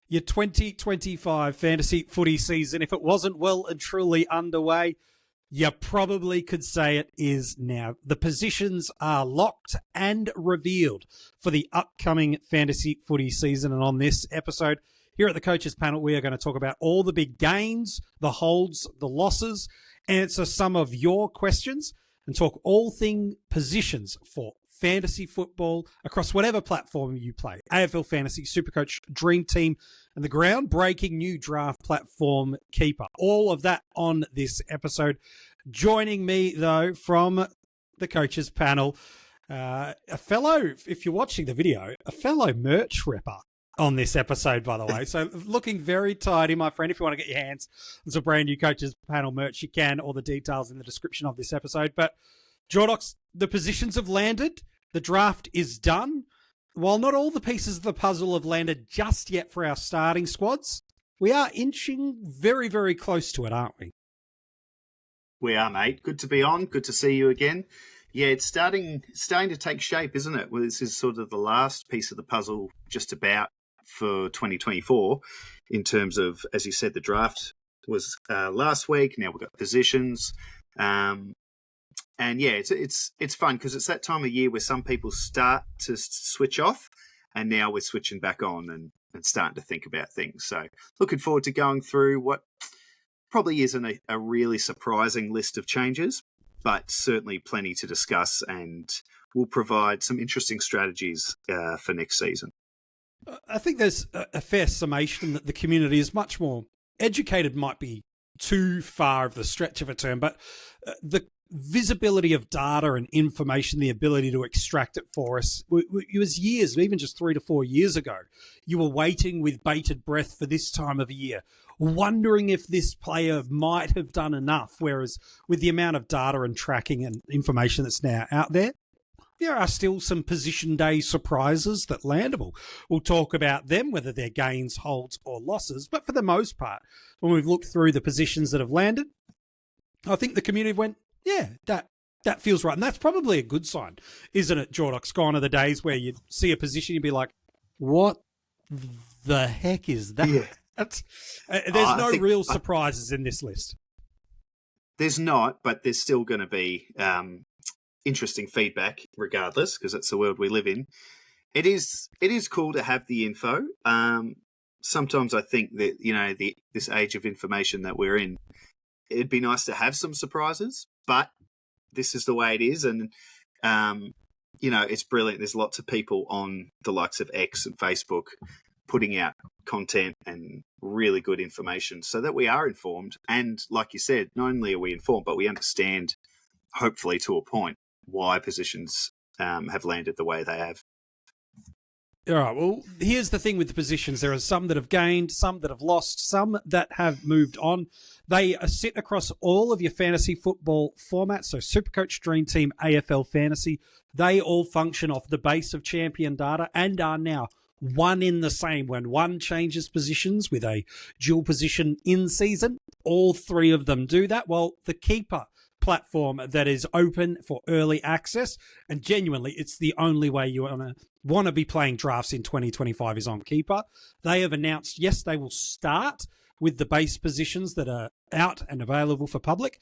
Your 2025 fantasy footy season, if it wasn't well and truly underway, you probably could say it is now. The positions are locked and revealed for the upcoming fantasy footy season. And on this episode, here at the Coaches Panel, we are going to talk about all the big gains, the holds, the losses, answer some of your questions, and talk all thing positions for fantasy football across whatever platform you play. AFL Fantasy SuperCoach Dream Team and the groundbreaking new draft platform Keeper. All of that on this episode. Joining me, though, from the Coaches Panel, a fellow, if you're watching the video, a fellow merch ripper on this episode, by the way. So looking very tidy, my friend. If you want to get your hands on some brand new Coaches Panel merch, you can. All the details in the description of this episode. But Jordox, the positions have landed. The draft is done. While not all the pieces of the puzzle have landed just yet for our starting squads, we are inching very, very close to it, aren't we? We are, mate. Good to be on. Good to see you again. Yeah, it's starting to take shape, isn't it? Well, this is sort of the last piece of the puzzle just about for 2024 in terms of, as you said, the draft was last week. Now we've got positions. And yeah, it's fun because it's that time of year where some people start to switch off, and now we're switching back on and starting to think about things. So looking forward to going through what probably isn't a really surprising list of changes, but certainly plenty to discuss, and will provide some interesting strategies for next season. I think there's a fair summation that the community is much more educated, might be too far of the stretch of a term, but the visibility of data and information, the ability to extract it for us, it was years, even just 3 to 4 years ago, you were waiting with bated breath for this time of year, wondering if this player might have done enough. Whereas with the amount of data and tracking and information that's now out there are still some position day surprises that landable. We'll talk about them, whether they're gains, holds, or losses. But for the most part, when we've looked through the positions that have landed, I think the community went, yeah, that feels right. And that's probably a good sign, isn't it, Jordox? Gone are the days where you see a position, you'd be like, what the heck is that? Yeah. There's no real surprises in this list. There's not, but there's still going to be interesting feedback regardless, because it's the world we live in. It is cool to have the info. Sometimes I think that, this age of information that we're in, it'd be nice to have some surprises, but this is the way it is. And, it's brilliant. There's lots of people on the likes of X and Facebook putting out content and really good information so that we are informed. And like you said, not only are we informed, but we understand, hopefully to a point, why positions have landed the way they have. All right, well, here's the thing with the positions. There are some that have gained, some that have lost, some that have moved on. They sit across all of your fantasy football formats. So SuperCoach, Dream Team, AFL Fantasy, they all function off the base of champion data and are now one in the same. When one changes positions with a dual position in season, all three of them do that. Well, the Keeper platform that is open for early access, and genuinely it's the only way you want to be playing drafts in 2025 is on Keeper. They have announced, yes, they will start with the base positions that are out and available for public,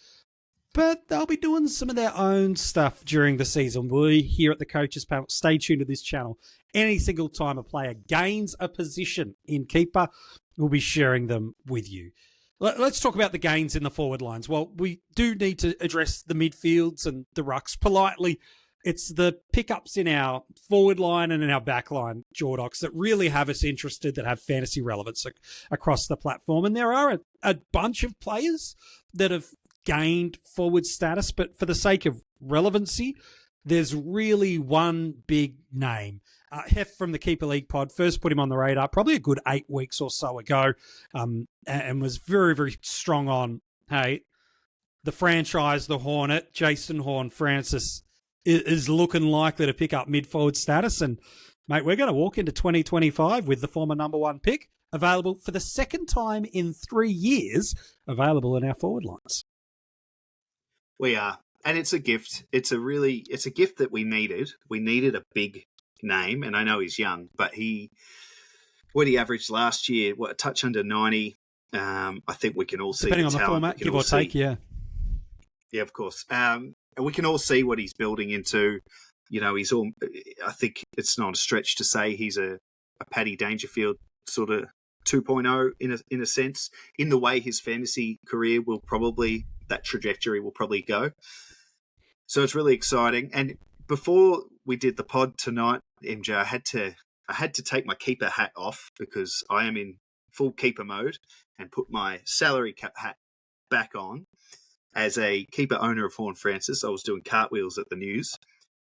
but they'll be doing some of their own stuff during the season. We here at the Coaches Panel, stay tuned to this channel. Any single time a player gains a position in Keeper, we'll be sharing them with you. Let's talk about the gains in the forward lines. Well, we do need to address the midfields and the rucks politely. It's the pickups in our forward line and in our back line, Jordox, that really have us interested, that have fantasy relevance across the platform. And there are a bunch of players that have gained forward status, but for the sake of relevancy, there's really one big name. Hef from the Keeper League pod first put him on the radar probably a good 8 weeks or so ago, and was very, very strong on, hey, the franchise, the Hornet, Jason Horne-Francis is looking likely to pick up mid-forward status. And, mate, we're going to walk into 2025 with the former number one pick available for the second time in 3 years, available in our forward lines. We are. And it's a gift. It's a gift that we needed. We needed a big name, and I know he's young, but he what he averaged last year, a touch under 90. I think we can all see depending on the talent. format, give or take, yeah. Yeah, of course. And we can all see what he's building into. I think it's not a stretch to say he's a Paddy Dangerfield sort of 2.0 in a sense, in the way his fantasy career that trajectory will probably go. So it's really exciting. And before we did the pod tonight, MJ, I had to take my keeper hat off because I am in full keeper mode and put my salary cap hat back on. As a keeper owner of Horn Francis, I was doing cartwheels at the news.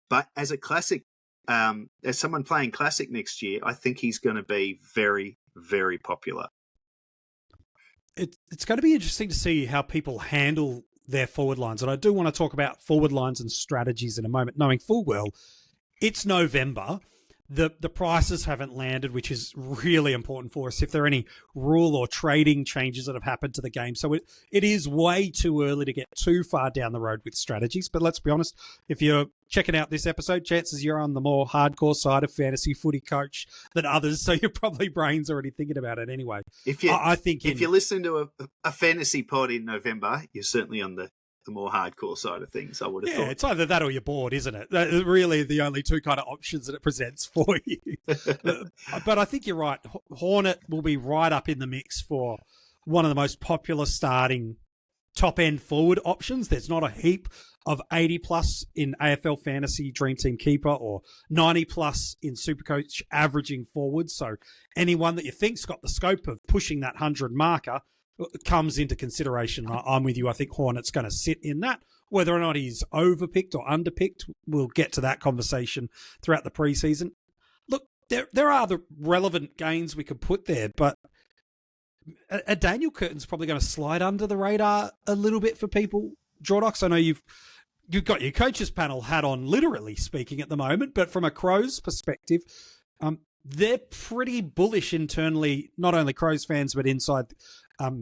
But as a classic, as someone playing classic next year, I think he's going to be very, very popular. It's going to be interesting to see how people handle their forward lines. And I do want to talk about forward lines and strategies in a moment, knowing full well it's November. The prices haven't landed, which is really important for us if there are any rule or trading changes that have happened to the game. So it is way too early to get too far down the road with strategies. But let's be honest, if you're checking out this episode, chances you're on the more hardcore side of fantasy footy coach than others. So your probably brain's already thinking about it anyway. If you listen to a fantasy pod in November, you're certainly on the more hardcore side of things, I would have thought. Yeah, it's either that or you're bored, isn't it? They're really the only two kind of options that it presents for you. But I think you're right. Hornet will be right up in the mix for one of the most popular starting top-end forward options. There's not a heap of 80-plus in AFL Fantasy Dream Team Keeper or 90-plus in SuperCoach averaging forward. So anyone that you think's got the scope of pushing that 100 marker comes into consideration. I'm with you. I think Hornet's going to sit in that. Whether or not he's overpicked or underpicked, we'll get to that conversation throughout the preseason. Look, there are the relevant gains we could put there, but a Daniel Curtin's probably going to slide under the radar a little bit for people. Jordox, I know you've got your coaches panel hat on, literally speaking, at the moment, but from a Crows perspective, they're pretty bullish internally, not only Crows fans, but inside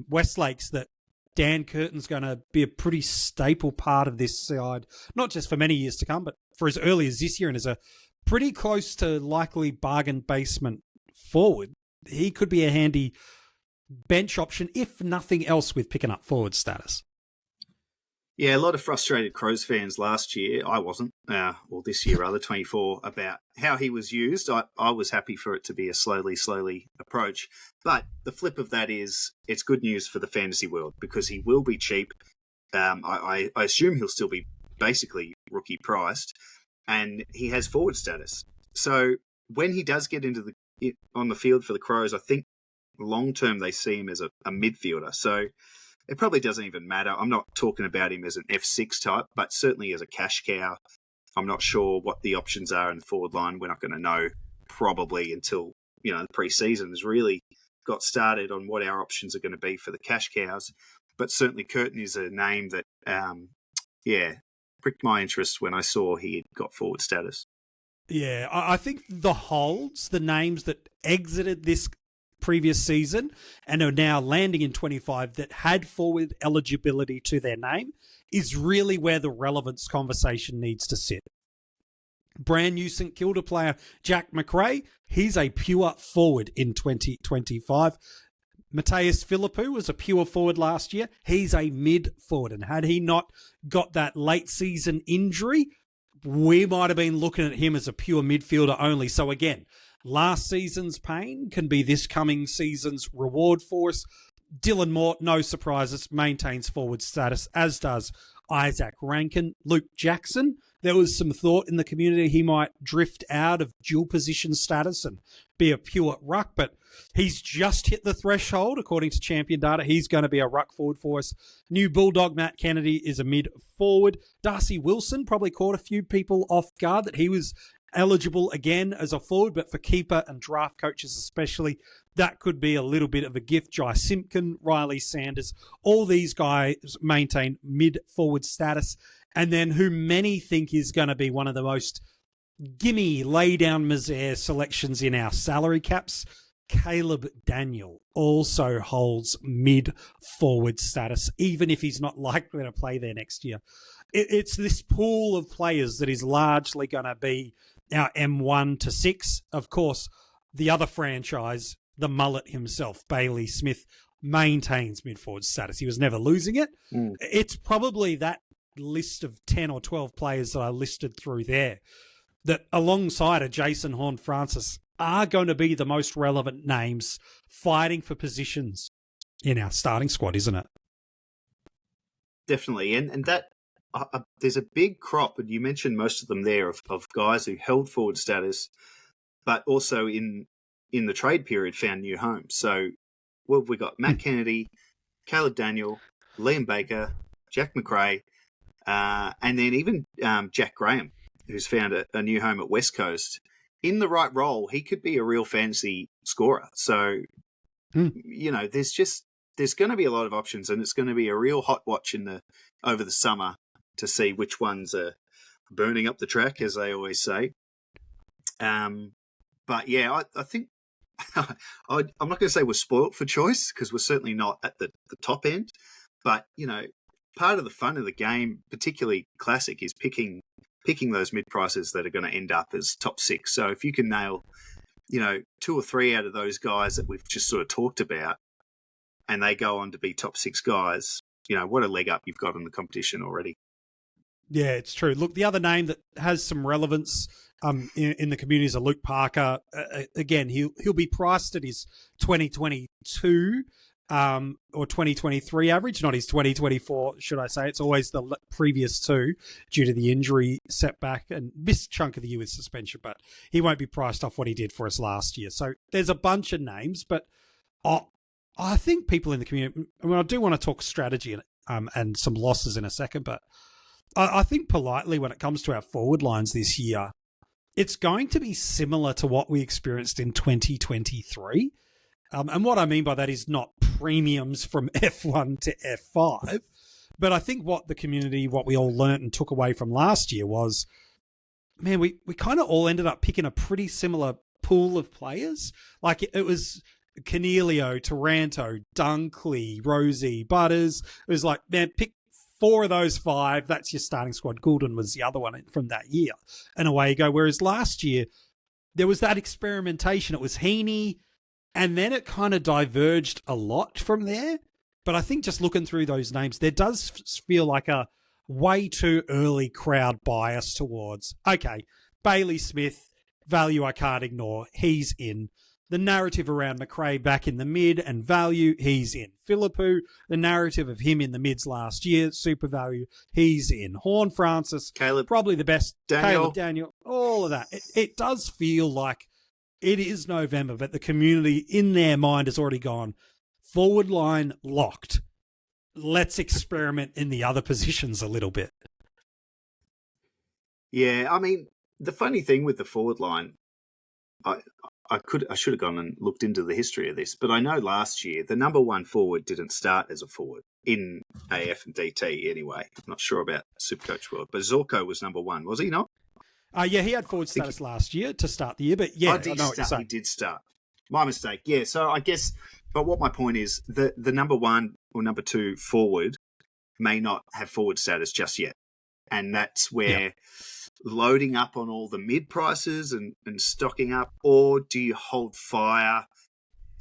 Westlakes, that Dan Curtin's going to be a pretty staple part of this side, not just for many years to come, but for as early as this year, and as a pretty close to likely bargain basement forward. He could be a handy bench option, if nothing else, with picking up forward status. Yeah, a lot of frustrated Crows fans last year. I wasn't, or this year rather, 24, about how he was used. I was happy for it to be a slowly approach. But the flip of that is it's good news for the fantasy world because he will be cheap. I assume he'll still be basically rookie priced, and he has forward status. So when he does get on the field for the Crows, I think long term they see him as a midfielder. So it probably doesn't even matter. I'm not talking about him as an F6 type, but certainly as a cash cow. I'm not sure what the options are in the forward line. We're not going to know probably until, the preseason has really got started on what our options are going to be for the cash cows. But certainly Curtin is a name that, pricked my interest when I saw he had got forward status. Yeah, I think the names that exited this previous season and are now landing in 25 that had forward eligibility to their name is really where the relevance conversation needs to sit. Brand new St Kilda player Jack McRae, he's a pure forward in 2025. Mateus Philippou was a pure forward last year. He's a mid forward, and had he not got that late season injury, we might have been looking at him as a pure midfielder only. So again, last season's pain can be this coming season's reward for us. Dylan Mort, no surprises, maintains forward status, as does Isaac Rankin. Luke Jackson, there was some thought in the community he might drift out of dual position status and be a pure ruck, but he's just hit the threshold. According to Champion Data, he's going to be a ruck forward for us. New Bulldog Matt Kennedy is a mid forward. Darcy Wilson probably caught a few people off guard that he was eligible again as a forward, but for keeper and draft coaches especially, that could be a little bit of a gift. Jai Simpkin, Riley Sanders, all these guys maintain mid-forward status. And then who many think is going to be one of the most gimme lay-down misère selections in our salary caps, Caleb Daniel also holds mid-forward status, even if he's not likely to play there next year. It's this pool of players that is largely going to be our M1 to 6. Of course, the other franchise the mullet himself, Bailey Smith, maintains mid-forward status. He was never losing it. It's probably that list of 10 or 12 players that I listed through there that alongside a Jason Horne-Francis are going to be the most relevant names fighting for positions in our starting squad, isn't it? Definitely. And that there's a big crop, and you mentioned most of them there, of guys who held forward status, but also in the trade period found new homes. So what have we got? Matt Kennedy, Caleb Daniel, Liam Baker, Jack McRae, and then even Jack Graham, who's found a new home at West Coast. In the right role, he could be a real fantasy scorer. So, there's going to be a lot of options, and it's going to be a real hot watch over the summer to see which ones are burning up the track, as they always say. But yeah, I think I'm not going to say we're spoilt for choice, because we're certainly not at the top end. But part of the fun of the game, particularly Classic, is picking those mid prices that are going to end up as top 6. So if you can nail, 2 or 3 out of those guys that we've just sort of talked about, and they go on to be top 6 guys, what a leg up you've got in the competition already. Yeah, it's true. Look, the other name that has some relevance in the community is Luke Parker. Again, he'll be priced at his 2022 or 2023 average, not his 2024, should I say. It's always the previous 2 due to the injury setback and missed chunk of the year with suspension, but he won't be priced off what he did for us last year. So there's a bunch of names, but I think people in the community, I do want to talk strategy and some losses in a second, but I think politely when it comes to our forward lines this year, it's going to be similar to what we experienced in 2023. And what I mean by that is not premiums from F1 to F5, but I think what we all learnt and took away from last year was, man, we kind of all ended up picking a pretty similar pool of players. Like it was Cornelio, Taranto, Dunkley, Rosie, Butters. It was like, man, pick 4 of those 5. That's your starting squad. Goulden was the other one from that year. And away you go. Whereas last year, there was that experimentation. It was Heaney, and then it kind of diverged a lot from there. But I think just looking through those names, there does feel like a way too early crowd bias towards, okay, Bailey Smith, value I can't ignore, he's in. The narrative around McRae back in the mid and value, he's in. Philippou, the narrative of him in the mids last year, super value, he's in. Horne-Francis, Caleb, probably the best. Daniel, all of that. It does feel like it is November, but the community in their mind has already gone, forward line locked. Let's experiment in the other positions a little bit. Yeah, I mean, the funny thing with the forward line, I should have gone and looked into the history of this, but I know last year the number 1 forward didn't start as a forward in AF and DT anyway. I'm not sure about SuperCoach World, but Zorko was number 1, was he not? Yeah, he had forward status last year to start the year, but yeah, he did start. My mistake. Yeah, so I guess, but what my point is, the number 1 or number 2 forward may not have forward status just yet, and that's where loading up on all the mid prices and stocking up, or do you hold fire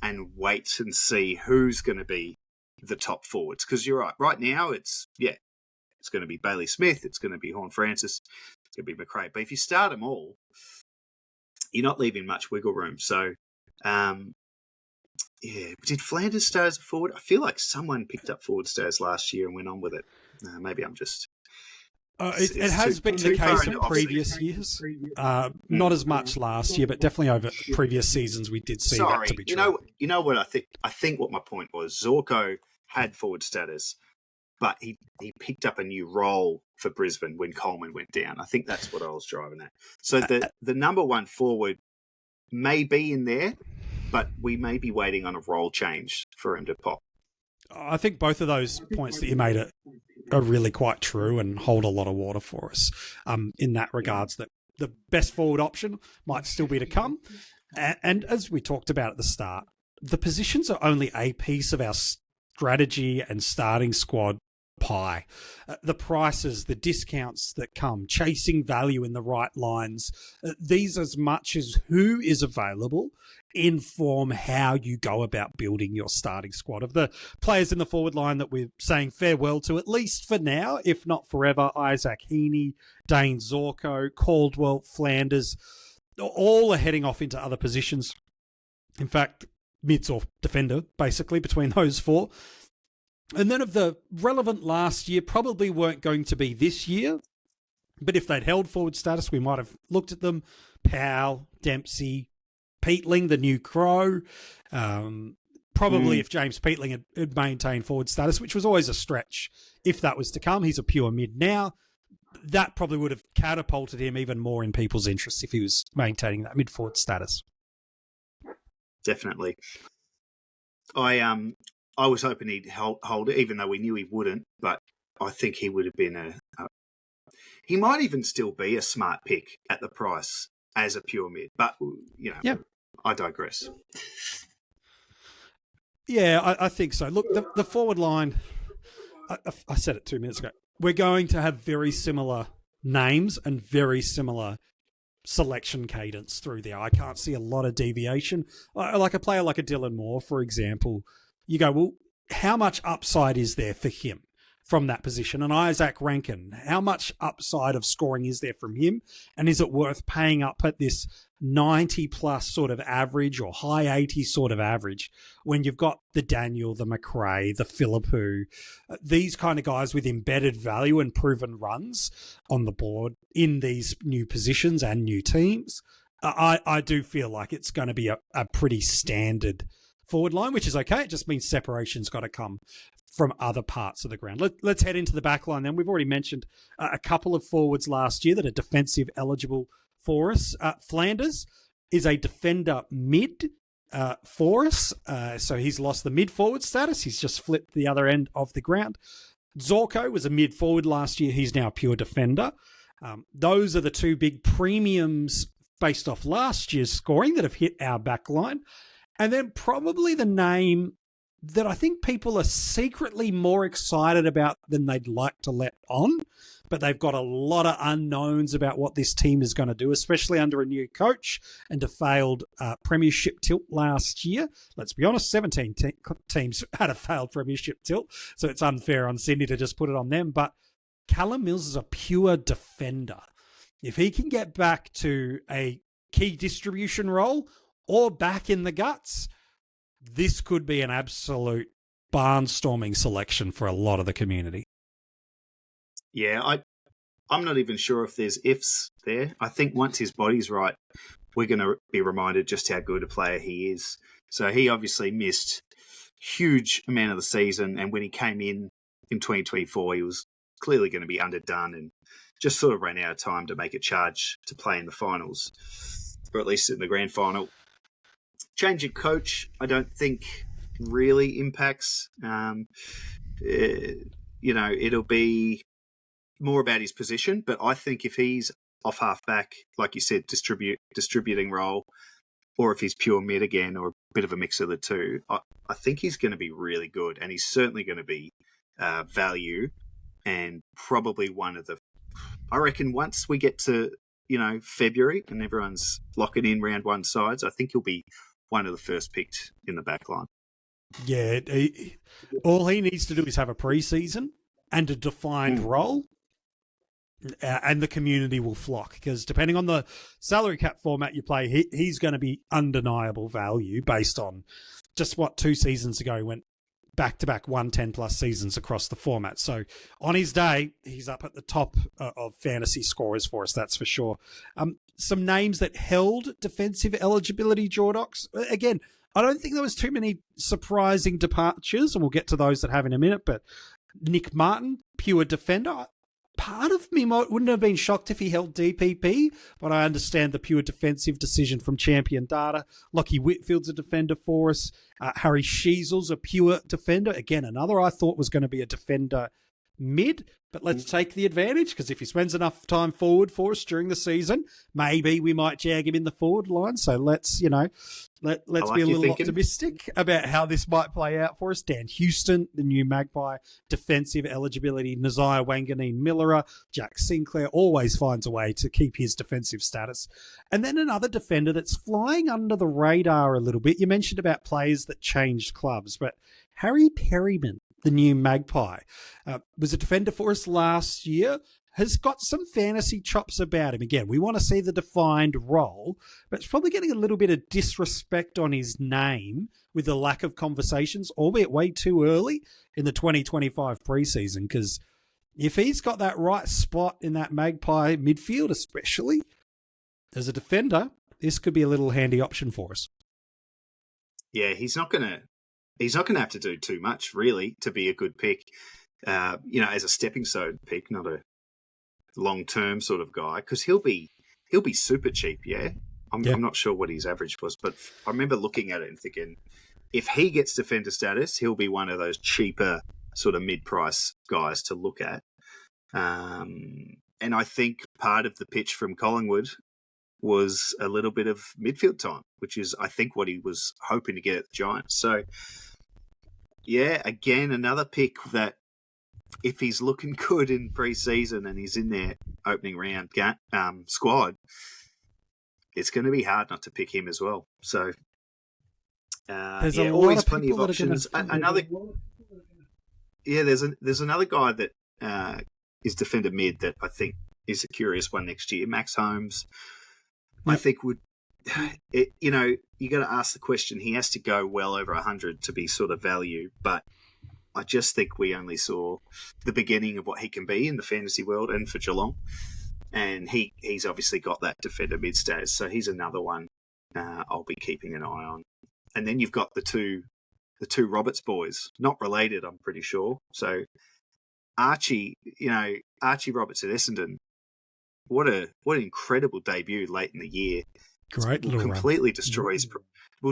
and wait and see who's going to be the top forwards? Because you're right. Right now, it's going to be Bailey Smith, it's going to be Horne-Francis, it's going to be McRae. But if you start them all, you're not leaving much wiggle room. So, did Flanders start as a forward? I feel like someone picked up forward status last year and went on with it. Maybe I'm just... It has been the case in previous years. Not as much last year, but definitely over previous seasons we did see that to be true. You know what I think? I think what my point was, Zorko had forward status, but he picked up a new role for Brisbane when Coleman went down. I think that's what I was driving at. So the number 1 forward may be in there, but we may be waiting on a role change for him to pop. I think both of those points that you made are really quite true and hold a lot of water for us in that regards, that the best forward option might still be to come. And as we talked about at the start, the positions are only a piece of our strategy and starting squad pie. The prices, the discounts that come, chasing value in the right lines, these as much as who is available inform how you go about building your starting squad. Of the players in the forward line that we're saying farewell to, at least for now, if not forever, Isaac Heaney, Dane Zorko, Caldwell, Flanders, all are heading off into other positions. In fact, mids or defender, basically, between those four. And then of the relevant last year, probably weren't going to be this year, but if they'd held forward status, we might have looked at them. Powell, Dempsey, Peatling, the new Crow. Probably if James Peatling had maintained forward status, which was always a stretch if that was to come. He's a pure mid now. That probably would have catapulted him even more in people's interests if he was maintaining that mid-forward status. Definitely. I was hoping he'd hold it, even though we knew he wouldn't. But I think he would have been he might even still be a smart pick at the price as a pure mid. But I digress. Yeah, I think so. Look, the forward line. I said it 2 minutes ago. We're going to have very similar names and very similar selection cadence through there. I can't see a lot of deviation. Like a player like a Dylan Moore, for example, you go, well, how much upside is there for him from that position? And Isaac Rankin, how much upside of scoring is there from him? And is it worth paying up at this 90-plus sort of average or high 80s sort of average when you've got the Daniel, the McRae, the Philippou, these kind of guys with embedded value and proven runs on the board in these new positions and new teams? I do feel like it's going to be a pretty standard forward line, which is okay. It just means separation's got to come from other parts of the ground. Let's head into the back line then. We've already mentioned a couple of forwards last year that are defensive eligible for us. Flanders is a defender mid for us. So he's lost the mid-forward status. He's just flipped the other end of the ground. Zorko was a mid-forward last year. He's now a pure defender. Those are the two big premiums based off last year's scoring that have hit our back line. And then probably the name that I think people are secretly more excited about than they'd like to let on, but they've got a lot of unknowns about what this team is going to do, especially under a new coach and a failed premiership tilt last year. Let's be honest, 17 teams had a failed premiership tilt, so it's unfair on Sydney to just put it on them. But Callum Mills is a pure defender. If he can get back to a key distribution role or back in the guts, this could be an absolute barnstorming selection for a lot of the community. Yeah, I'm not even sure if there's ifs there. I think once his body's right, we're going to be reminded just how good a player he is. So he obviously missed huge amount of the season, and when he came in 2024, he was clearly going to be underdone and just sort of ran out of time to make a charge to play in the finals, or at least in the grand final. Change of coach, I don't think really impacts. It'll be more about his position, but I think if he's off half-back, like you said, distributing role, or if he's pure mid again, or a bit of a mix of the two, I think he's going to be really good, and he's certainly going to be value, and probably one of the... I reckon once we get to, February, and everyone's locking in round one sides, I think he'll be one of the first picked in the back line. Yeah, all he needs to do is have a preseason and a defined role, and the community will flock, because depending on the salary cap format you play, he's going to be undeniable value based on just what 2 seasons ago he went back-to-back 110-plus seasons across the format. So on his day, he's up at the top of fantasy scorers for us, that's for sure. Some names that held defensive eligibility, Jordox. Again, I don't think there was too many surprising departures, and we'll get to those that have in a minute, but Nick Martin, pure defender. Part of me wouldn't have been shocked if he held DPP, but I understand the pure defensive decision from Champion Data. Lockie Whitfield's a defender for us. Harry Sheasel's a pure defender. Again, another I thought was going to be a defender mid, but let's take the advantage, because if he spends enough time forward for us during the season, maybe we might jag him in the forward line. So let's be a little optimistic about how this might play out for us. Dan Houston, the new Magpie, defensive eligibility, Nazia Wanganeen-Millerer, Jack Sinclair always finds a way to keep his defensive status. And then another defender that's flying under the radar a little bit. You mentioned about players that changed clubs, but Harry Perryman, the new Magpie, was a defender for us last year, has got some fantasy chops about him. Again, we want to see the defined role, but it's probably getting a little bit of disrespect on his name with the lack of conversations, albeit way too early in the 2025 preseason, because if he's got that right spot in that Magpie midfield, especially as a defender, this could be a little handy option for us. Yeah, he's not going to have to do too much, really, to be a good pick. As a stepping stone pick, not a long-term sort of guy, because he'll be super cheap, yeah? I'm not sure what his average was, but I remember looking at it and thinking, if he gets defender status, he'll be one of those cheaper sort of mid-price guys to look at. And I think part of the pitch from Collingwood was a little bit of midfield time, which is, I think, what he was hoping to get at the Giants. So, yeah, again, another pick that if he's looking good in pre-season and he's in their opening round squad, it's going to be hard not to pick him as well. So, there's always plenty of options. There's another guy that is defender mid that I think is a curious one next year. Max Holmes, I think you got to ask the question. He has to go well over 100 to be sort of value, but I just think we only saw the beginning of what he can be in the fantasy world and for Geelong. And he's obviously got that defender mid status. So he's another one I'll be keeping an eye on. And then you've got the two Roberts boys, not related, I'm pretty sure. So Archie Roberts at Essendon, what an incredible debut late in the year. Great little completely run.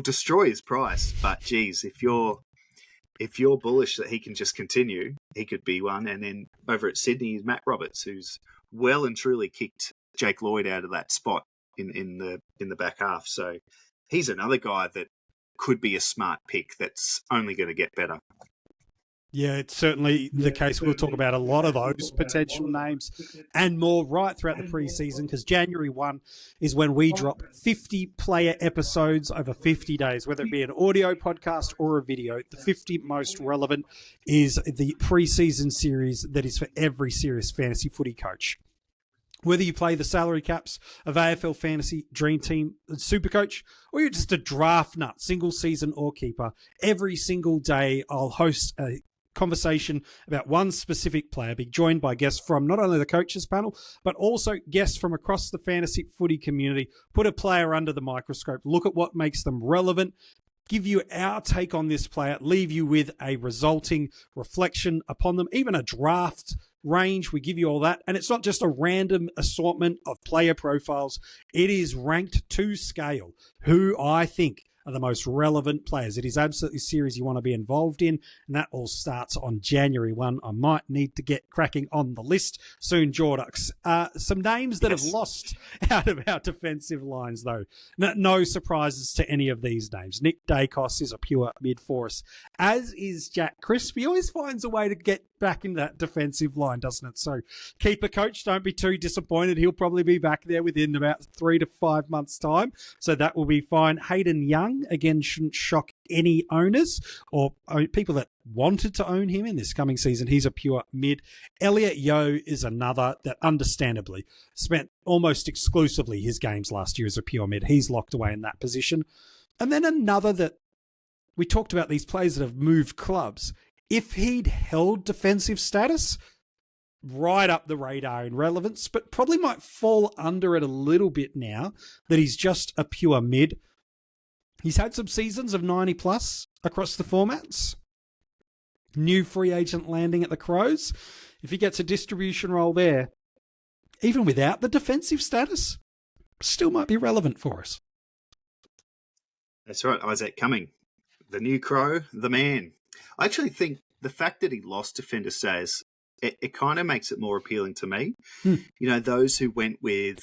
Destroy his price. But geez, if you're bullish that he can just continue, he could be one. And then over at Sydney is Matt Roberts, who's well and truly kicked Jake Lloyd out of that spot in the back half. So he's another guy that could be a smart pick that's only going to get better. Yeah, it's certainly the case. We'll talk about a lot of those potential names and more right throughout the preseason, because January 1 is when we drop 50 player episodes over 50 days, whether it be an audio podcast or a video. The 50 most relevant is the preseason series that is for every serious fantasy footy coach. Whether you play the salary caps of AFL Fantasy, Dream Team, SuperCoach, or you're just a draft nut, single season or keeper, every single day I'll host a conversation about one specific player, be joined by guests from not only the coaches panel, but also guests from across the fantasy footy community, put a player under the microscope, look at what makes them relevant, give you our take on this player, leave you with a resulting reflection upon them, even a draft range. We give you all that. And it's not just a random assortment of player profiles. It is ranked to scale who I think are the most relevant players. It is absolutely a series you want to be involved in, and that all starts on January 1. I might need to get cracking on the list soon, Jordox. Some names that have lost out of our defensive lines, though. No surprises to any of these names. Nick Dacos is a pure mid for us, as is Jack Crisp. He always finds a way to get back in that defensive line, doesn't it? So, keeper coach, don't be too disappointed. He'll probably be back there within about 3 to 5 months' time. So that will be fine. Hayden Young, again, shouldn't shock any owners or people that wanted to own him in this coming season. He's a pure mid. Elliot Yeo is another that understandably spent almost exclusively his games last year as a pure mid. He's locked away in that position. And then another that we talked about, these players that have moved clubs. If he'd held defensive status, right up the radar in relevance, but probably might fall under it a little bit now that he's just a pure mid. He's had some seasons of 90 plus across the formats. New free agent landing at the Crows. If he gets a distribution role there, even without the defensive status, still might be relevant for us. That's right, Isaac Cumming. The new Crow, the man. I actually think the fact that he lost defender status it kind of makes it more appealing to me. Hmm. You know, those who went with,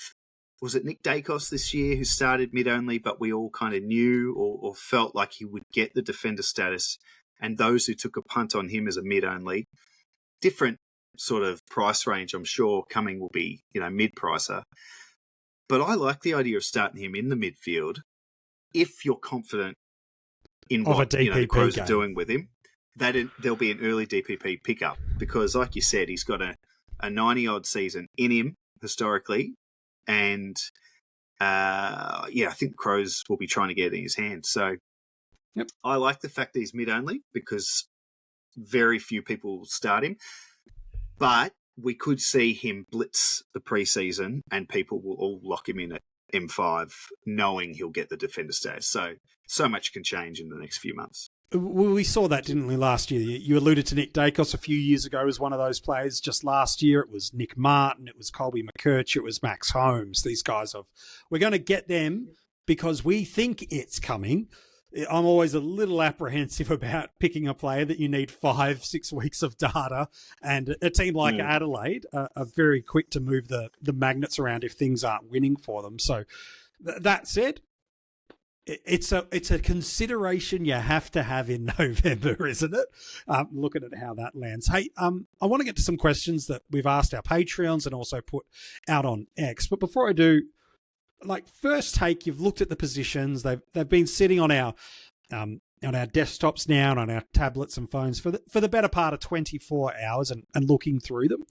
was it Nick Dacos this year who started mid-only, but we all kind of knew or felt like he would get the defender status, and those who took a punt on him as a mid-only. Different sort of price range, I'm sure Cumming will be, you know, mid-pricer. But I like the idea of starting him in the midfield if you're confident in what the Crows are doing with him. There'll be an early DPP pickup because, like you said, he's got a 90-odd season in him historically. And, I think the Crows will be trying to get it in his hands. So yep. I like the fact that he's mid-only because very few people start him. But we could see him blitz the preseason and people will all lock him in at M5 knowing he'll get the defender status. So much can change in the next few months. Well, we saw that, didn't we, last year? You alluded to Nick Dacos a few years ago as one of those players. Just last year, it was Nick Martin, it was Colby McKerch, it was Max Holmes. These guys we're going to get them because we think it's coming. I'm always a little apprehensive about picking a player that you need 5-6 weeks of data, and a team like Adelaide are very quick to move the magnets around if things aren't winning for them. So that said, it's a consideration you have to have in November, isn't it? Looking at how that lands. Hey, I want to get to some questions that we've asked our Patreons and also put out on X. But before I do, first take, you've looked at the positions. They've been sitting on our desktops now and on our tablets and phones for the better part of 24 hours and looking through them.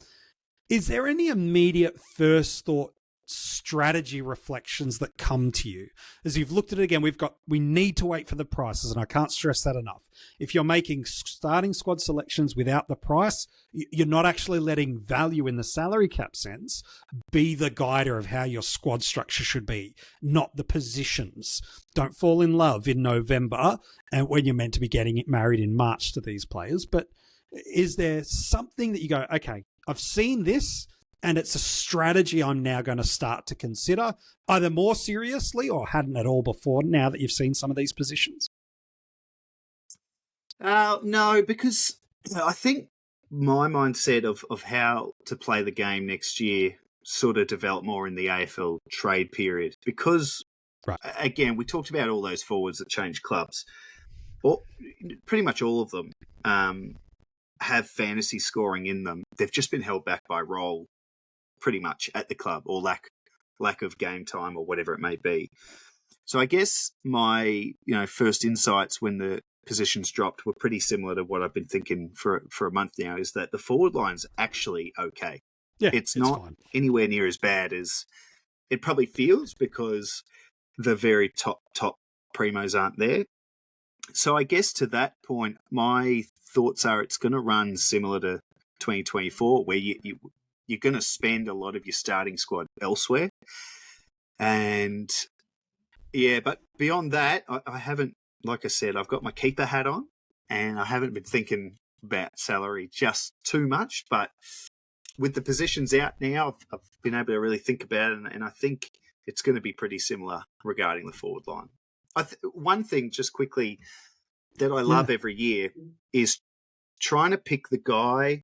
Is there any immediate first thought strategy reflections that come to you as you've looked at it again? We need to wait for the prices, and I can't stress that enough. If you're making starting squad selections without the price, you're not actually letting value in the salary cap sense be the guider of how your squad structure should be, not the positions. Don't fall in love in November and when you're meant to be getting married in March to these players. But is there something that you go, okay, I've seen this, and it's a strategy I'm now going to start to consider either more seriously or hadn't at all before now that you've seen some of these positions? No, because I think my mindset of how to play the game next year sort of developed more in the AFL trade period because, again, we talked about all those forwards that change clubs. Pretty much all of them have fantasy scoring in them. They've just been held back by role pretty much at the club or lack of game time or whatever it may be. So I guess my first insights when the positions dropped were pretty similar to what I've been thinking for a month now, is that the forward line's actually okay. Yeah, it's not fine. Anywhere near as bad as it probably feels because the very top primos aren't there. So I guess to that point, my thoughts are it's going to run similar to 2024 where you're going to spend a lot of your starting squad elsewhere. And yeah, but beyond that, I haven't, like I said, I've got my keeper hat on and I haven't been thinking about salary just too much. But with the positions out now, I've been able to really think about it. And I think it's going to be pretty similar regarding the forward line. One thing just quickly that I love every year is trying to pick the guy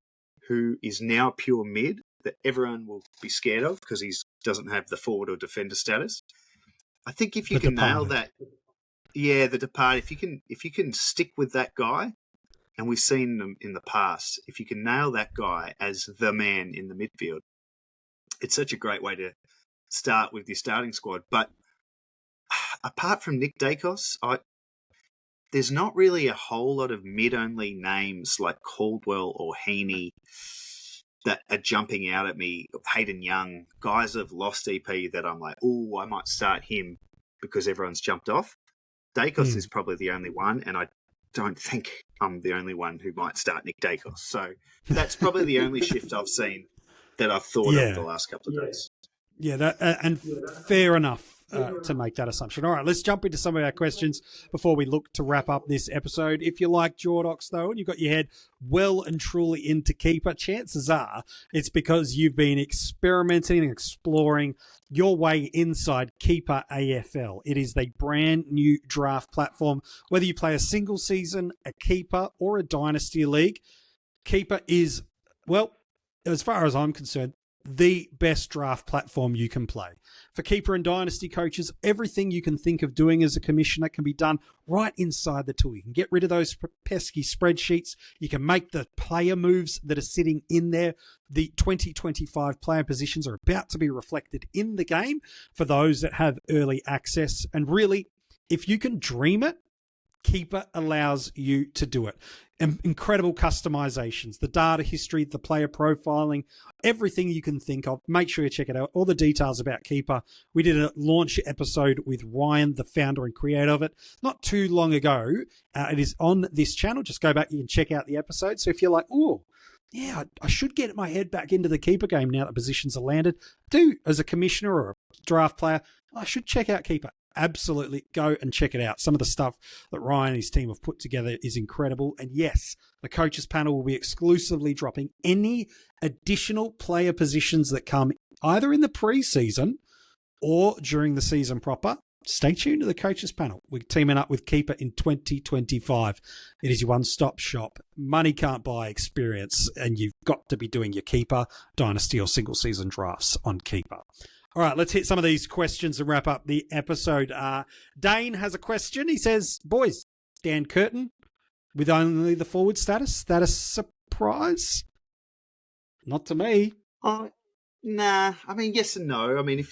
who is now pure mid that everyone will be scared of because he doesn't have the forward or defender status. I think if you can nail that, the depart, if you can stick with that guy, and we've seen them in the past, if you can nail that guy as the man in the midfield, it's such a great way to start with your starting squad. But apart from Nick Dacos, there's not really a whole lot of mid-only names like Caldwell or Heaney that are jumping out at me. Hayden Young, guys have lost EP that I'm like, oh, I might start him because everyone's jumped off. Dacos is probably the only one, and I don't think I'm the only one who might start Nick Dacos. So that's probably the only shift I've seen that I've thought of the last couple of days. Yeah, and fair enough to make that assumption. All right, let's jump into some of our questions before we look to wrap up this episode. If you like Jordox, though, and you've got your head well and truly into keeper, chances are it's because you've been experimenting and exploring your way inside Keeper AFL. It is the brand new draft platform. Whether you play a single season, a keeper, or a dynasty league, Keeper is, well, as far as I'm concerned, the best draft platform you can play. For keeper and dynasty coaches, everything you can think of doing as a commissioner can be done right inside the tool. You can get rid of those pesky spreadsheets. You can make the player moves that are sitting in there. The 2025 player positions are about to be reflected in the game for those that have early access. And really, if you can dream it, Keeper allows you to do it. Incredible customizations, the data history, the player profiling, everything you can think of. Make sure you check it out. All the details about Keeper. We did a launch episode with Ryan, the founder and creator of it, not too long ago. It is on this channel. Just go back and check out the episode. So if you're like, oh, yeah, I should get my head back into the Keeper game now that positions are landed. Do, as a commissioner or a draft player, I should check out Keeper. Absolutely, go and check it out. Some of the stuff that Ryan and his team have put together is incredible. And yes, the coaches panel will be exclusively dropping any additional player positions that come either in the preseason or during the season proper. Stay tuned to the coaches panel. We're teaming up with Keeper in 2025. It is your one-stop shop. Money can't buy experience, and you've got to be doing your Keeper, Dynasty, or single-season drafts on Keeper. All right, let's hit some of these questions and wrap up the episode. Dane has a question. He says, boys, Dan Curtin with only the forward status. That a surprise? Not to me. Nah. I mean, yes and no. I mean,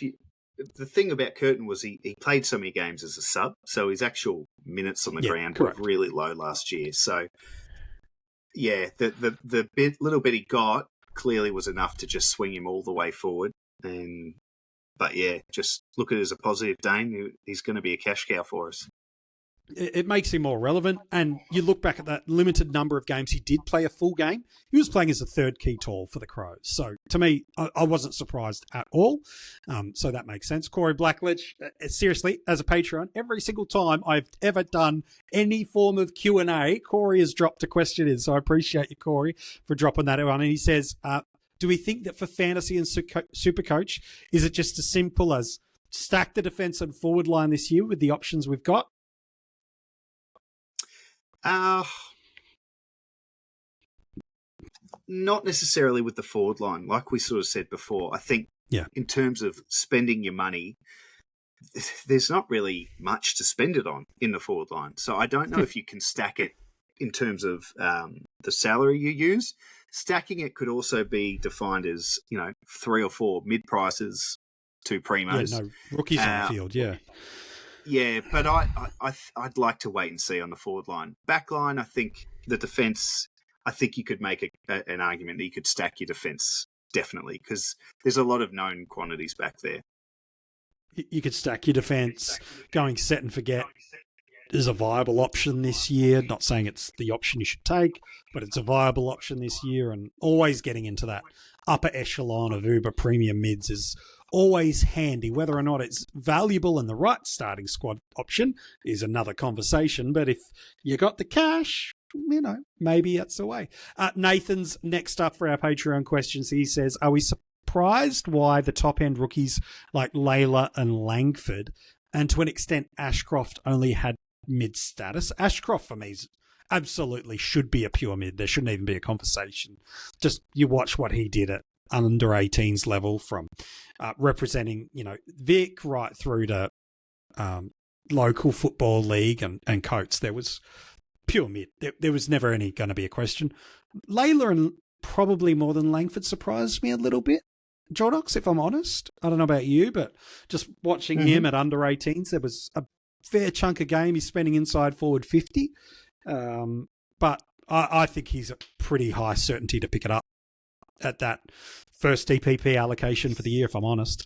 the thing about Curtin was he played so many games as a sub, so his actual minutes on the ground were really low last year. So, yeah, the little bit he got clearly was enough to just swing him all the way forward. But yeah, just look at it as a positive, Dane. He's going to be a cash cow for us. It makes him more relevant. And you look back at that limited number of games he did play a full game. He was playing as a third key tall for the Crows. So to me, I wasn't surprised at all. So that makes sense. Corey Blackledge, seriously, as a Patreon, every single time I've ever done any form of Q&A, Corey has dropped a question in. So I appreciate you, Corey, for dropping that one. And he says, do we think that for fantasy and SuperCoach, is it just as simple as stack the defense and forward line this year with the options we've got? Not necessarily with the forward line. Like we sort of said before, I think in terms of spending your money, there's not really much to spend it on in the forward line. So I don't know if you can stack it in terms of the salary you use. Stacking it could also be defined as, 3 or 4 mid-prices, 2 primos. Yeah, no, rookies on the field, yeah. Yeah, but I'd like to wait and see on the forward line. Back line, I think the defence, I think you could make an argument that you could stack your defence, definitely, because there's a lot of known quantities back there. You could stack your defence. Going set and forget is a viable option this year. Not saying it's the option you should take, but it's a viable option this year. And always getting into that upper echelon of Uber premium mids is always handy. Whether or not it's valuable in the right starting squad option is another conversation. But if you got the cash, maybe that's the way. Nathan's next up for our Patreon questions. He says, are we surprised why the top-end rookies like Layla and Langford, and to an extent Ashcroft, only had mid status? Ashcroft for me absolutely should be a pure mid. There shouldn't even be a conversation. Just you watch what he did at under 18s level, from representing Vic right through to local football league and Coates. There was pure mid. There was never any going to be a question. Layla and probably more than Langford surprised me a little bit. Jordox, if I'm honest. I don't know about you, but just watching him at under 18s, there was a fair chunk of game he's spending inside forward 50. But I think he's a pretty high certainty to pick it up at that first DPP allocation for the year, if I'm honest.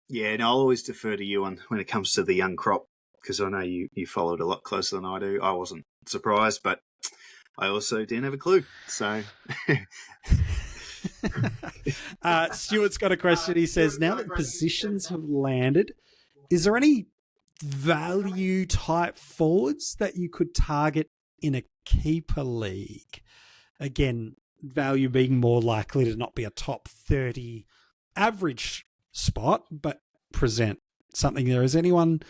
Yeah, and I'll always defer to you when it comes to the young crop, because I know you followed a lot closer than I do. I wasn't surprised, but I also didn't have a clue. So... Stuart's got a question. He says, now that positions have landed, is there any value type forwards that you could target in a keeper league? Again, value being more likely to not be a top 30 average spot, but present something there. Is anyone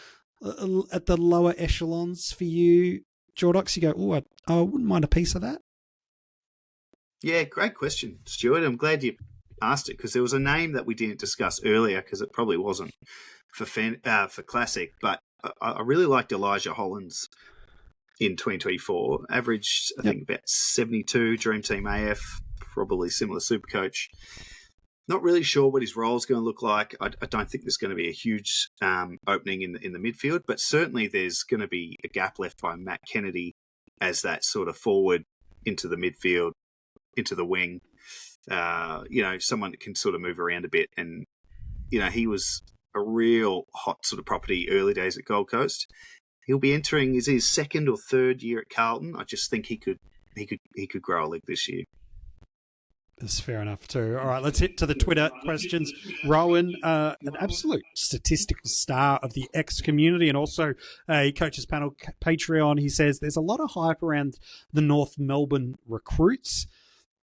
at the lower echelons for you, Jordox? You go, I wouldn't mind a piece of that. Yeah, great question, Stuart. I'm glad you asked it because there was a name that we didn't discuss earlier because it probably wasn't for Classic, but I really liked Elijah Hollins in 2024. Averaged, I think, about 72, Dream Team AF, probably similar Supercoach. Not really sure what his role is going to look like. I don't think there's going to be a huge opening in the midfield, but certainly there's going to be a gap left by Matt Kennedy as that sort of forward into the midfield, into the wing. Someone that can sort of move around a bit. And, he was a real hot sort of property early days at Gold Coast. He'll be entering his second or third year at Carlton. I just think he could grow a leg this year. That's fair enough too. All right, let's hit to the Twitter questions. Rowan, an absolute statistical star of the X community and also a Coaches Panel Patreon. He says there's a lot of hype around the North Melbourne recruits.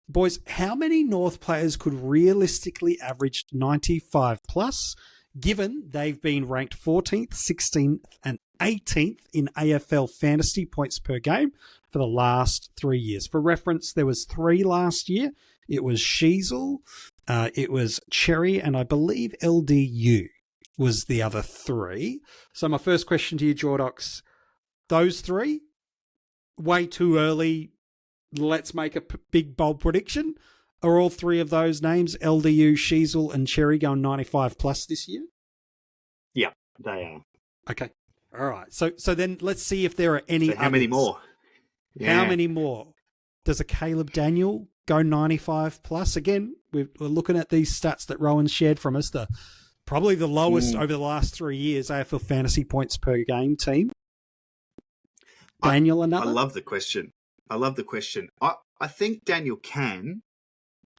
Boys, how many North players could realistically average 95 plus, given they've been ranked 14th, 16th and 18th in AFL fantasy points per game for the last 3 years? For reference, there was 3 last year. It was Sheasel, it was Cherry, and I believe LDU was the other 3. So my first question to you, Jordox, those 3, way too early, let's make a big bold prediction. Are all 3 of those names, LDU, Sheasel, and Cherry, going 95 plus this year? Yeah, they are. Okay. All right. So then let's see if there are any how many more? Yeah. How many more? Does a Caleb Daniel go 95 plus? Again, we're looking at these stats that Rowan shared from us. Probably the lowest over the last 3 years AFL fantasy points per game team. Daniel, another? I love the question. I think Daniel can.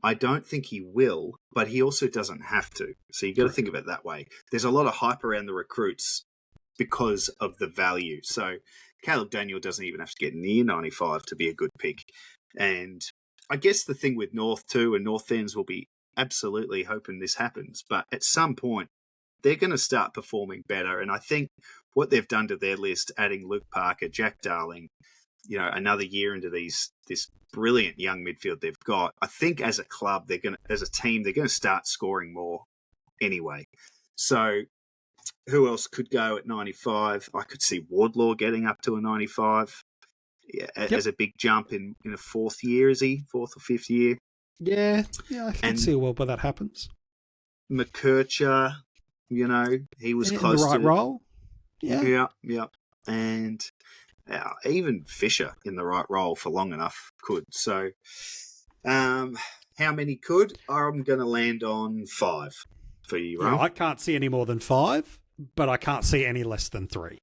I don't think he will, but he also doesn't have to. So you've got to think of it that way. There's a lot of hype around the recruits because of the value. So Caleb Daniel doesn't even have to get near 95 to be a good pick. And I guess the thing with North too, and North fans will be absolutely hoping this happens, but at some point they're going to start performing better. And I think what they've done to their list, adding Luke Parker, Jack Darling, another year into this brilliant young midfield they've got, I think as a club, as a team, they're going to start scoring more anyway. So who else could go at 95? I could see Wardlaw getting up to a 95. Yeah, as a big jump in a 4th year, is he? 4th or 5th year? Yeah, I can see a world where that happens. McKercher, he was close in the right to role. Yeah. And even Fisher in the right role for long enough could. So, how many could? I'm going to land on 5 for you, right? I can't see any more than 5, but I can't see any less than 3.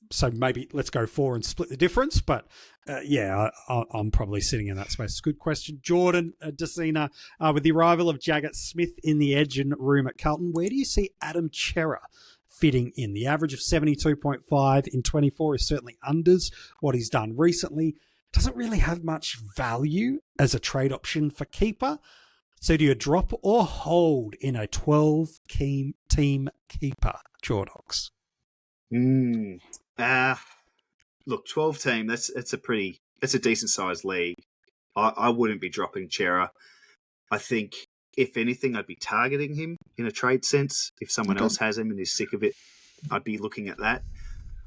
So maybe let's go 4 and split the difference. But I'm probably sitting in that space. Good question. Jordan Decina, with the arrival of Jaggett Smith in the engine room at Carlton, where do you see Adam Chera fitting in? The average of 72.5 in 24 is certainly unders what he's done recently. Doesn't really have much value as a trade option for keeper. So do you drop or hold in a 12-team keeper, Jordox? Look, 12-team, that's a decent sized league. I wouldn't be dropping Chera. I think if anything, I'd be targeting him in a trade sense. If someone else has him and is sick of it, I'd be looking at that.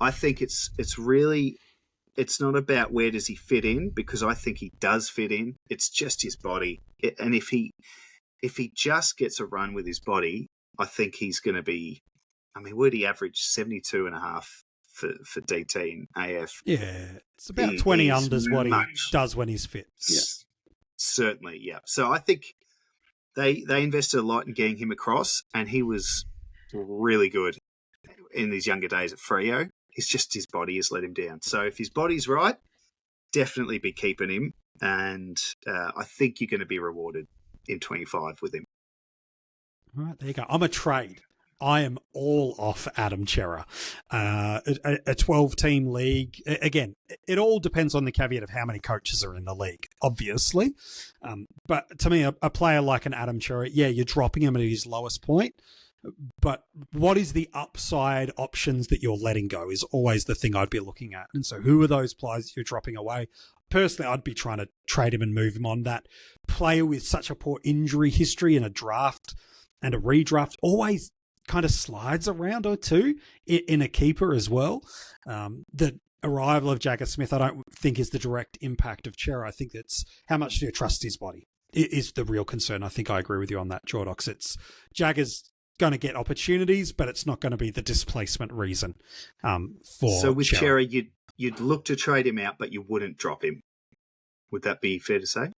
I think it's not about where does he fit in, because I think he does fit in. It's just his body. And if he just gets a run with his body, I think he's going to be, would he average 72.5 for DT in AF? Yeah, it's about 20 unders what he does when he's fit. Yeah. Certainly, yeah. So I think they invested a lot in getting him across, and he was really good in his younger days at Freo. It's just his body has let him down. So if his body's right, definitely be keeping him, and I think you're going to be rewarded in 25 with him. All right, there you go. I'm a trade. I am all off Adam Chera. A 12-team league. Again, it all depends on the caveat of how many coaches are in the league, obviously. But to me, a player like an Adam Chera, you're dropping him at his lowest point. But what is the upside options that you're letting go is always the thing I'd be looking at. And so who are those players you're dropping away? Personally, I'd be trying to trade him and move him on. That player with such a poor injury history in a draft and a redraft always kind of slides around or two in a keeper as well. The arrival of Jagger Smith, I don't think is the direct impact of Chera. I think it's how much do you trust his body is the real concern. I think I agree with you on that, Jordox. It's Jagger's going to get opportunities, but it's not going to be the displacement reason for So with Chera. Chera, you'd look to trade him out, but you wouldn't drop him. Would that be fair to say?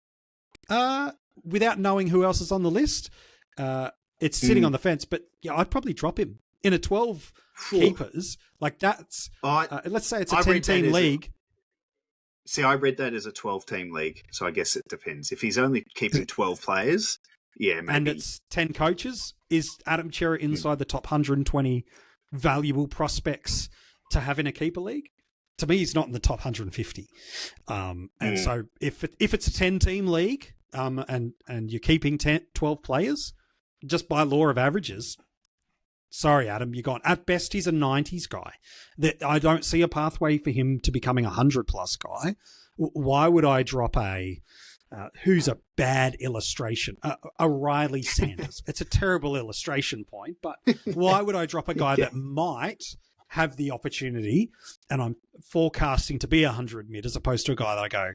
Without knowing who else is on the list, it's sitting on the fence, but yeah, I'd probably drop him. In a 12 keepers, like that's, let's say it's a 10-team league. I read that as a 12-team league, so I guess it depends. If he's only keeping 12 players, yeah, maybe. And it's 10 coaches, is Adam Chera inside the top 120 valuable prospects to have in a keeper league? To me, he's not in the top 150. And so if it's a 10-team league and you're keeping 12 players, just by law of averages, sorry, Adam, you're gone. At best, he's a 90s guy. I don't see a pathway for him to becoming a 100-plus guy. Why would I drop who's a bad illustration? A Riley Sanders. It's a terrible illustration point, but why would I drop a guy that might have the opportunity, and I'm forecasting to be 100 mid, as opposed to a guy that I go,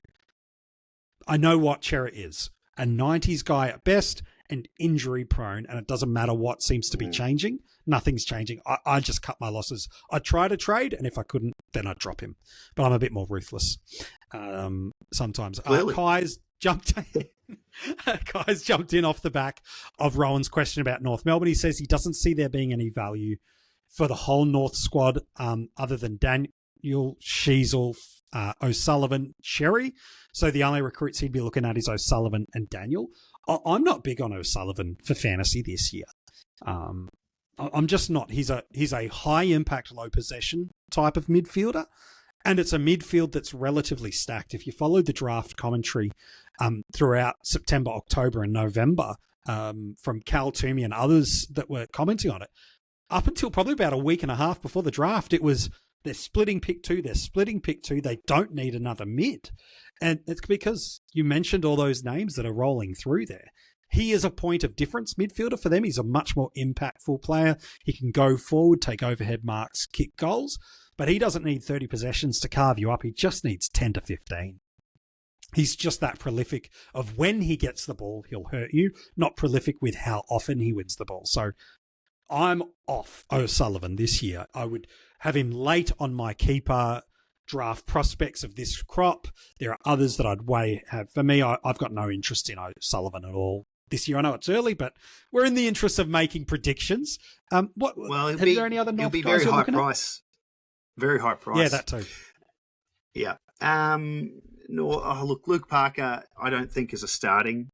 I know what Chera is. A 90s guy at best and injury prone, and it doesn't matter what seems to be changing. Nothing's changing. I just cut my losses. I'd try to trade, and if I couldn't, then I'd drop him. But I'm a bit more ruthless sometimes. Kai's jumped in off the back of Rowan's question about North Melbourne. He says he doesn't see there being any value for the whole North squad other than Daniel, Sheasel, O'Sullivan, Sherry. So the only recruits he'd be looking at is O'Sullivan and Daniel. I'm not big on O'Sullivan for fantasy this year. I'm just not. He's a high impact, low possession type of midfielder, and it's a midfield that's relatively stacked. If you follow the draft commentary throughout September, October, and November from Cal Toomey and others that were commenting on it, up until probably about a week and a half before the draft, it was they're splitting pick two. They don't need another mid. And it's because you mentioned all those names that are rolling through there. He is a point of difference midfielder for them. He's a much more impactful player. He can go forward, take overhead marks, kick goals, but he doesn't need 30 possessions to carve you up. He just needs 10 to 15. He's just that prolific of when he gets the ball, he'll hurt you, not prolific with how often he wins the ball. So I'm off O'Sullivan this year. I would have him late on my keeper draft prospects of this crop. There are others that I'd have. For me, I've got no interest in O'Sullivan at all this year. I know it's early, but we're in the interest of making predictions. Are there any other North guys very high price? Very high price. Yeah, that too. Yeah. Look, Luke Parker, I don't think is a starting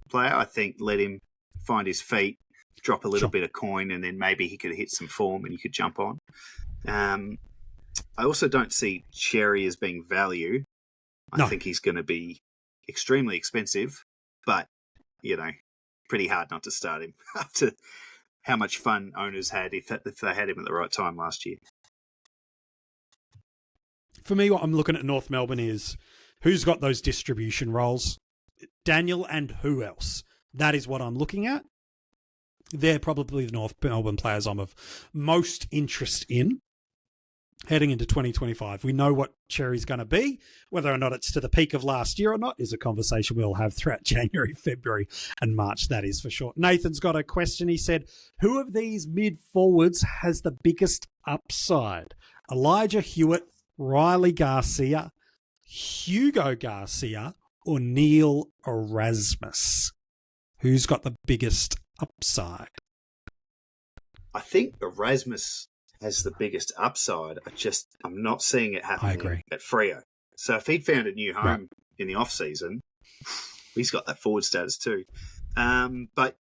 player. I think let him find his feet, drop a little bit of coin, and then maybe he could hit some form and you could jump on. I also don't see Cherry as being value. I think he's going to be extremely expensive, but, pretty hard not to start him after how much fun owners had if they had him at the right time last year. For me, what I'm looking at North Melbourne is who's got those distribution roles. Daniel and who else? That is what I'm looking at. They're probably the North Melbourne players I'm of most interest in heading into 2025. We know what Cherry's going to be. Whether or not it's to the peak of last year or not is a conversation we'll have throughout January, February, and March, that is for sure. Nathan's got a question. He said, who of these mid-forwards has the biggest upside? Elijah Hewitt, Riley Garcia, Hugo Garcia, or Neil Erasmus? Who's got the biggest upside? I think Erasmus has the biggest upside. I'm not seeing it happening at Freo. So if he'd found a new home in the off-season, he's got that forward status too. But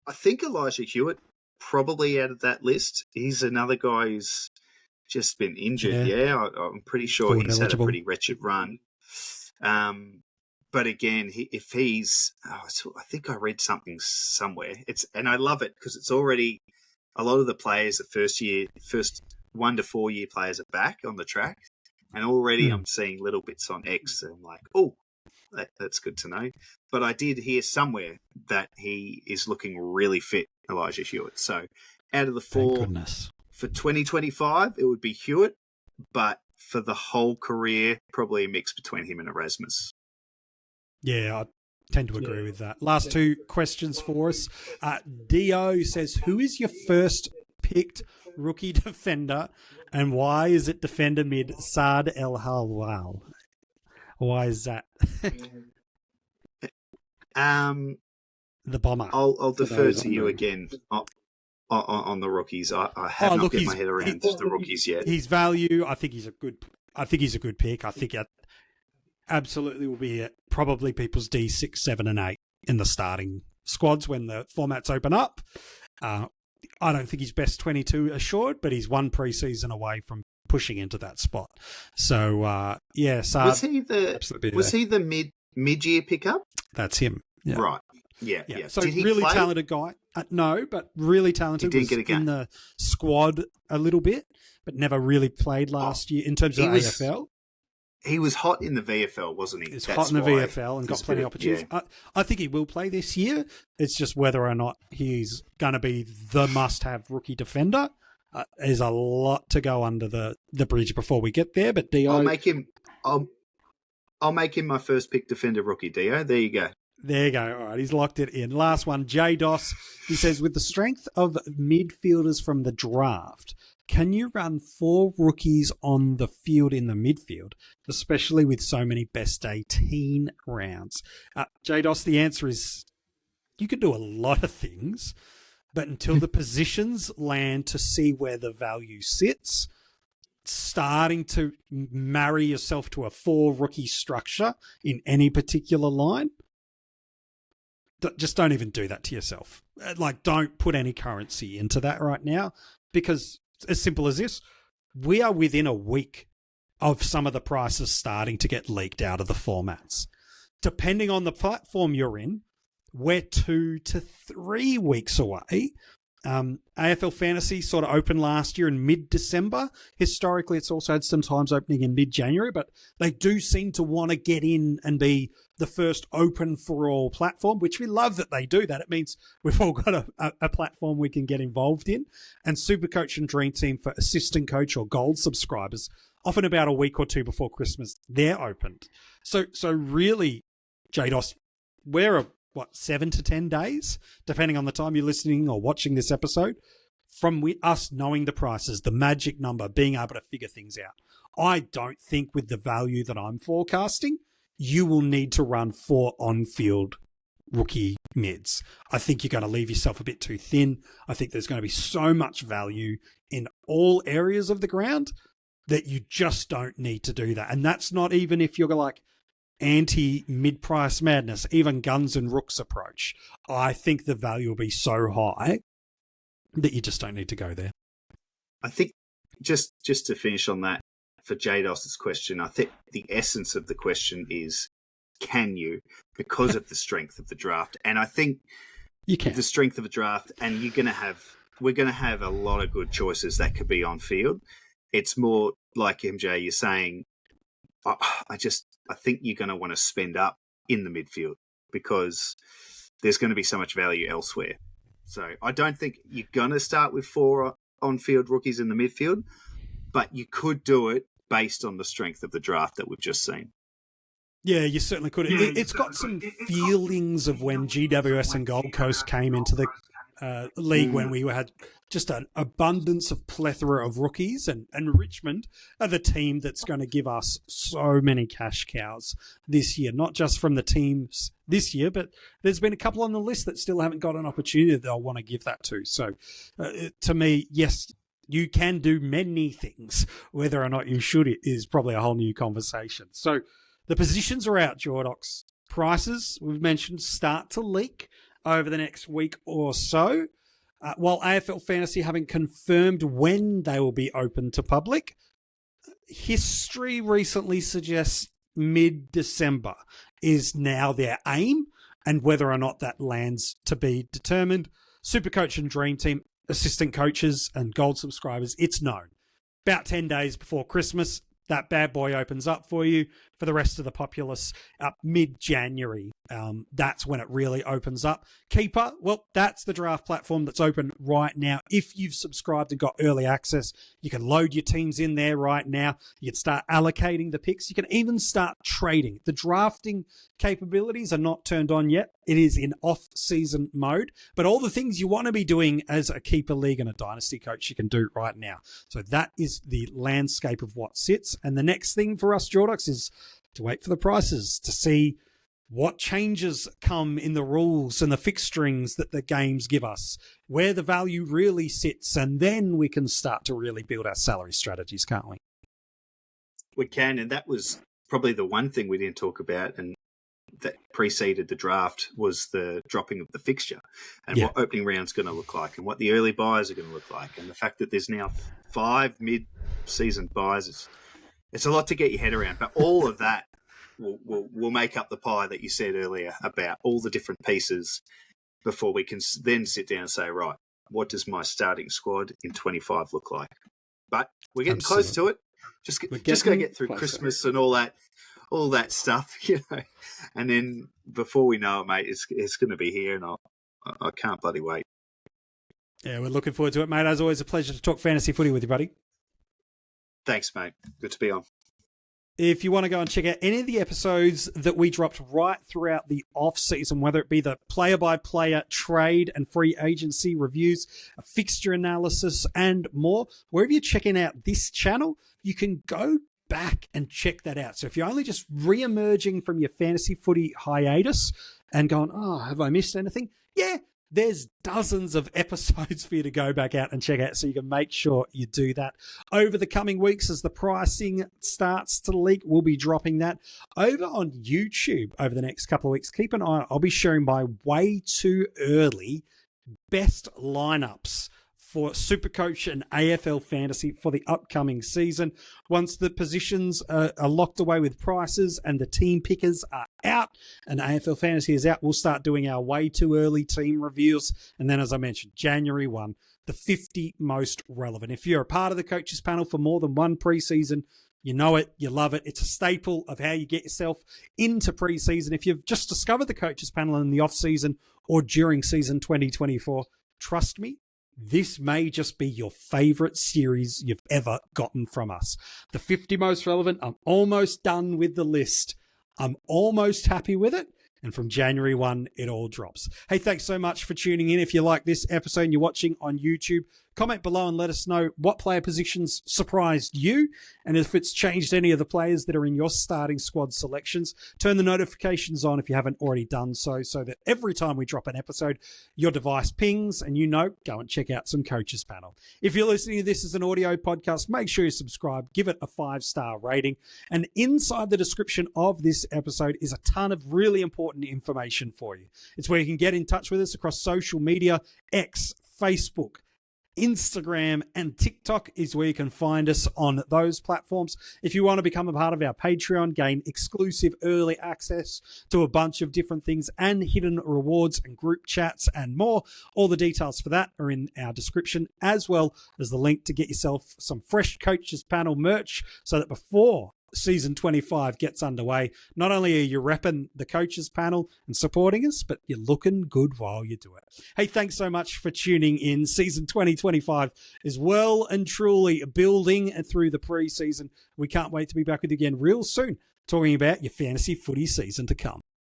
I think Elijah Hewitt probably out of that list. He's another guy who's just been injured. Yeah, I'm pretty sure forward he's eligible. had a pretty wretched run. But again, if he's, I think I read something somewhere. And I love it because it's already a lot of the players, the first 1 to 4 year players are back on the track. And already I'm seeing little bits on X and I'm like, oh, that's good to know. But I did hear somewhere that he is looking really fit, Elijah Hewitt. So out of the 4 for 2025, it would be Hewitt. But for the whole career, probably a mix between him and Erasmus. Yeah, I tend to agree with that. Last 2 questions for us. Dio says, who is your first picked rookie defender and why is it defender mid Saad El Halwal? Why is that? The bomber. I'll defer to you again on the rookies. I have not get my head around the rookies yet. His value, I think he's a good pick. I think it absolutely will be at probably people's D6, 7, and 8 in the starting squads when the formats open up. I don't think he's best 22 assured, but he's 1 preseason away from pushing into that spot. So Saad, was he the mid-year pickup? That's him. Yeah. Right. Yeah. So really talented guy. No, but really talented. He didn't get a game. In the squad a little bit, but never really played last year in terms of AFL. He was hot in the VFL, wasn't he? He was hot in the VFL and got plenty of opportunities. Yeah. I think he will play this year. It's just whether or not he's going to be the must-have rookie defender. There's a lot to go under the bridge before we get there. But Dio, I'll make him my first pick defender rookie. Dio, there you go. There you go. All right, he's locked it in. Last one, Jordox. He says, with the strength of midfielders from the draft, can you run 4 rookies on the field in the midfield, especially with so many best 18 rounds? Jordox, the answer is you could do a lot of things, but until the positions land to see where the value sits, starting to marry yourself to a 4 rookie structure in any particular line, just don't even do that to yourself. Like, don't put any currency into that right now, because as simple as this, we are within a week of some of the prices starting to get leaked out of the formats. Depending on the platform you're in, we're 2 to 3 weeks away. AFL Fantasy sort of opened last year in mid-December. Historically, it's also had some times opening in mid-January, but they do seem to want to get in and be the first open for all platform, which we love that they do that. It means we've all got a platform we can get involved in. And SuperCoach and Dream Team for assistant coach or gold subscribers, often about a week or 2 before Christmas, they're opened. So really, Jordox, we're 7 to 10 days, depending on the time you're listening or watching this episode, from us knowing the prices, the magic number, being able to figure things out. I don't think with the value that I'm forecasting, you will need to run 4 on-field rookie mids. I think you're going to leave yourself a bit too thin. I think there's going to be so much value in all areas of the ground that you just don't need to do that. And that's not even if you're like anti-mid-price madness, even Guns and Rooks approach. I think the value will be so high that you just don't need to go there. I think just to finish on that, for Jordox's question, I think the essence of the question is, can you, because of the strength of the draft? And I think you can. The strength of the draft, and we're going to have a lot of good choices that could be on field. It's more like MJ, you're saying, I think you're going to want to spend up in the midfield because there's going to be so much value elsewhere. So I don't think you're going to start with 4 on-field rookies in the midfield, but you could do it based on the strength of the draft that we've just seen. Yeah, you certainly could. It's got some feelings of when GWS and Gold Coast came into the league when we had just an abundance of plethora of rookies, and Richmond are the team that's going to give us so many cash cows this year, not just from the teams this year, but there's been a couple on the list that still haven't got an opportunity that they'll want to give that to. So to me, yes, you can do many things. Whether or not you should is probably a whole new conversation. So the positions are out, Jordox. Prices, we've mentioned, start to leak over the next week or so. While AFL Fantasy haven't confirmed when they will be open to public, history recently suggests mid-December is now their aim, and whether or not that lands to be determined. SuperCoach and Dream Team assistant coaches and gold subscribers, it's known. About 10 days before Christmas, that bad boy opens up for you. For the rest of the populace, mid-January, that's when it really opens up. Keeper, well, that's the draft platform that's open right now. If you've subscribed and got early access, you can load your teams in there right now. You can start allocating the picks. You can even start trading. The drafting capabilities are not turned on yet. It is in off-season mode. But all the things you want to be doing as a keeper league and a dynasty coach, you can do right now. So that is the landscape of what sits. And the next thing for us, Jordox, is to wait for the prices to see what changes come in the rules and the fixturings that the games give us, where the value really sits, and then we can start to really build our salary strategies, can't we? We can, and that was probably the one thing we didn't talk about, and that preceded the draft was the dropping of the fixture and what opening round's going to look like and what the early buys are going to look like, and the fact that there's now 5 mid-season buys. It's a lot to get your head around, but all of that will make up the pie that you said earlier about all the different pieces before we can then sit down and say, right, what does my starting squad in 25 look like? But we're getting close to it. Just got to get through Christmas and all that stuff, and then before we know it, mate, it's going to be here, and I can't bloody wait. Yeah, we're looking forward to it, mate. As always, a pleasure to talk fantasy footy with you, buddy. Thanks, mate. Good to be on. If you want to go and check out any of the episodes that we dropped right throughout the off-season, whether it be the player-by-player trade and free agency reviews, a fixture analysis, and more, wherever you're checking out this channel, you can go back and check that out. So if you're only just re-emerging from your fantasy footy hiatus and going, oh, have I missed anything? Yeah, there's dozens of episodes for you to go back out and check out, so you can make sure you do that. Over the coming weeks, as the pricing starts to leak, we'll be dropping that over on YouTube over the next couple of weeks. Keep an eye. I'll be sharing my way too early best lineups for SuperCoach and AFL Fantasy for the upcoming season. Once the positions are locked away with prices and the team pickers are out and AFL Fantasy is out, we'll start doing our way too early team reviews. And then, as I mentioned, January 1, the 50 most relevant. If you're a part of the coaches panel for more than one preseason, you know it, you love it. It's a staple of how you get yourself into preseason. If you've just discovered the coaches panel in the off-season or during season 2024, trust me, this may just be your favorite series you've ever gotten from us. The 50 most relevant, I'm almost done with the list. I'm almost happy with it. And from January 1, it all drops. Hey, thanks so much for tuning in. If you like this episode and you're watching on YouTube, comment below and let us know what player positions surprised you, and if it's changed any of the players that are in your starting squad selections. Turn the notifications on if you haven't already done so that every time we drop an episode, your device pings and go and check out some Coaches Panel. If you're listening to this as an audio podcast, make sure you subscribe, give it a 5-star rating, and inside the description of this episode is a ton of really important information for you. It's where you can get in touch with us across social media. X, Facebook, Instagram, and TikTok is where you can find us on those platforms. If you want to become a part of our Patreon, gain exclusive early access to a bunch of different things and hidden rewards and group chats and more, all the details for that are in our description, as well as the link to get yourself some fresh Coaches Panel merch, so that before season 25 gets underway, not only are you repping the Coaches Panel and supporting us, but you're looking good while you do it. Hey, thanks so much for tuning in. Season 2025 is well and truly building through the preseason. We can't wait to be back with you again real soon, talking about your fantasy footy season to come.